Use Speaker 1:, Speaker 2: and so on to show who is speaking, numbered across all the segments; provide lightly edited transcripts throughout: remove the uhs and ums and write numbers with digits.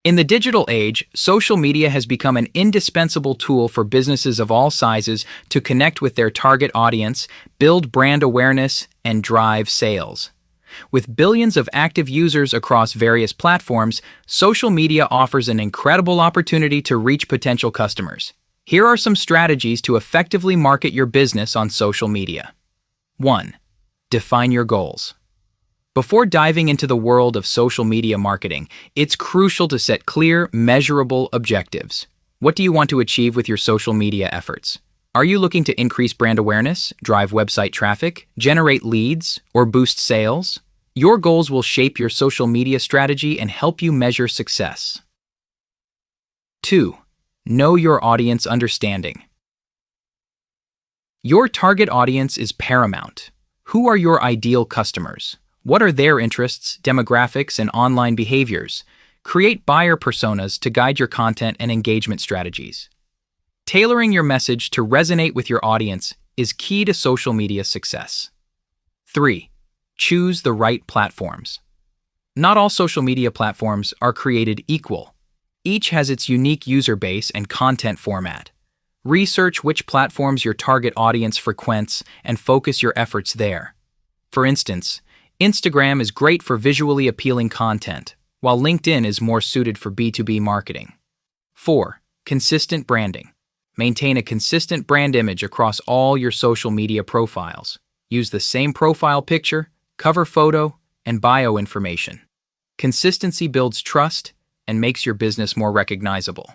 Speaker 1: In the digital age, social media has become an indispensable tool for businesses of all sizes to connect with their target audience, build brand awareness, and drive sales. With billions of active users across various platforms, social media offers an incredible opportunity to reach potential customers. Here are some strategies to effectively market your business on social media. 1. Define your goals. Before diving into the world of social media marketing, it's crucial to set clear, measurable objectives. What do you want to achieve with your social media efforts? Are you looking to increase brand awareness, drive website traffic, generate leads, or boost sales? Your goals will shape your social media strategy and help you measure success. 2. Know your audience understanding. Your target audience is paramount. Who are your ideal customers? What are their interests, demographics, and online behaviors? Create buyer personas to guide your content and engagement strategies. Tailoring your message to resonate with your audience is key to social media success. 3. Choose the right platforms. Not all social media platforms are created equal. Each has its unique user base and content format. Research which platforms your target audience frequents and focus your efforts there. For instance, Instagram is great for visually appealing content, while LinkedIn is more suited for B2B marketing. 4. Consistent branding. Maintain a consistent brand image across all your social media profiles. Use the same profile picture, cover photo, and bio information. Consistency builds trust and makes your business more recognizable.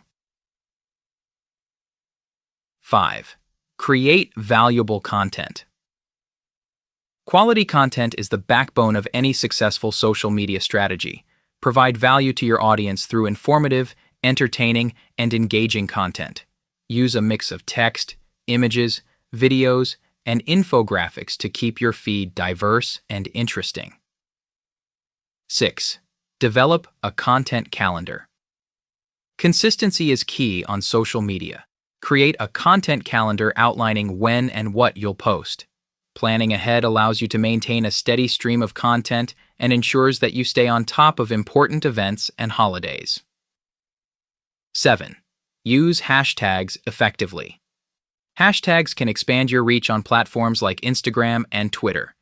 Speaker 1: 5. Create valuable content. Quality content is the backbone of any successful social media strategy. Provide value to your audience through informative, entertaining, and engaging content. Use a mix of text, images, videos, and infographics to keep your feed diverse and interesting. 6. Develop a content calendar. Consistency is key on social media. Create a content calendar outlining when and what you'll post. Planning ahead allows you to maintain a steady stream of content and ensures that you stay on top of important events and holidays. 7. Use hashtags effectively. Hashtags can expand your reach on platforms like Instagram and Twitter.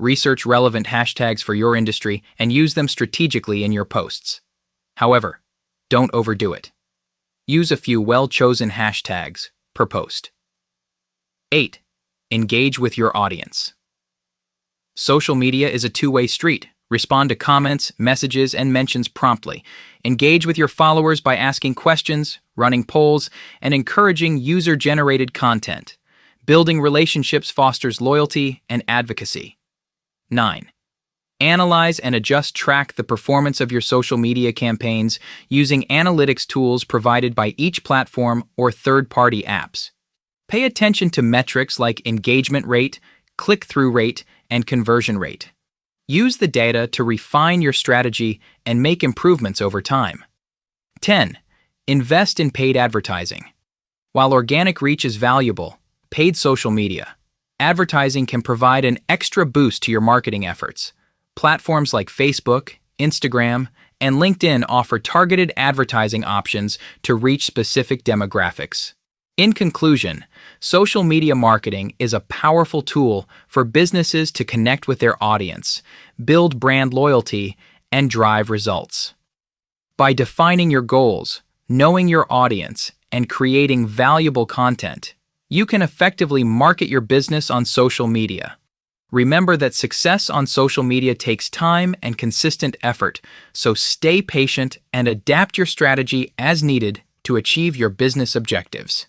Speaker 1: Research relevant hashtags for your industry and use them strategically in your posts. However, don't overdo it. Use a few well-chosen hashtags per post. 8. Engage with your audience. Social media is a two-way street. Respond to comments, messages, and mentions promptly. Engage with your followers by asking questions, running polls, and encouraging user-generated content. Building relationships fosters loyalty and advocacy. 9. Analyze and track the performance of your social media campaigns using analytics tools provided by each platform or third-party apps. Pay attention to metrics like engagement rate, click-through rate, and conversion rate. Use the data to refine your strategy and make improvements over time. 10. Invest in paid advertising. While organic reach is valuable, paid social media advertising can provide an extra boost to your marketing efforts. Platforms like Facebook, Instagram, and LinkedIn offer targeted advertising options to reach specific demographics. In conclusion, social media marketing is a powerful tool for businesses to connect with their audience, build brand loyalty, and drive results. By defining your goals, knowing your audience, and creating valuable content, you can effectively market your business on social media. Remember that success on social media takes time and consistent effort, so stay patient and adapt your strategy as needed to achieve your business objectives.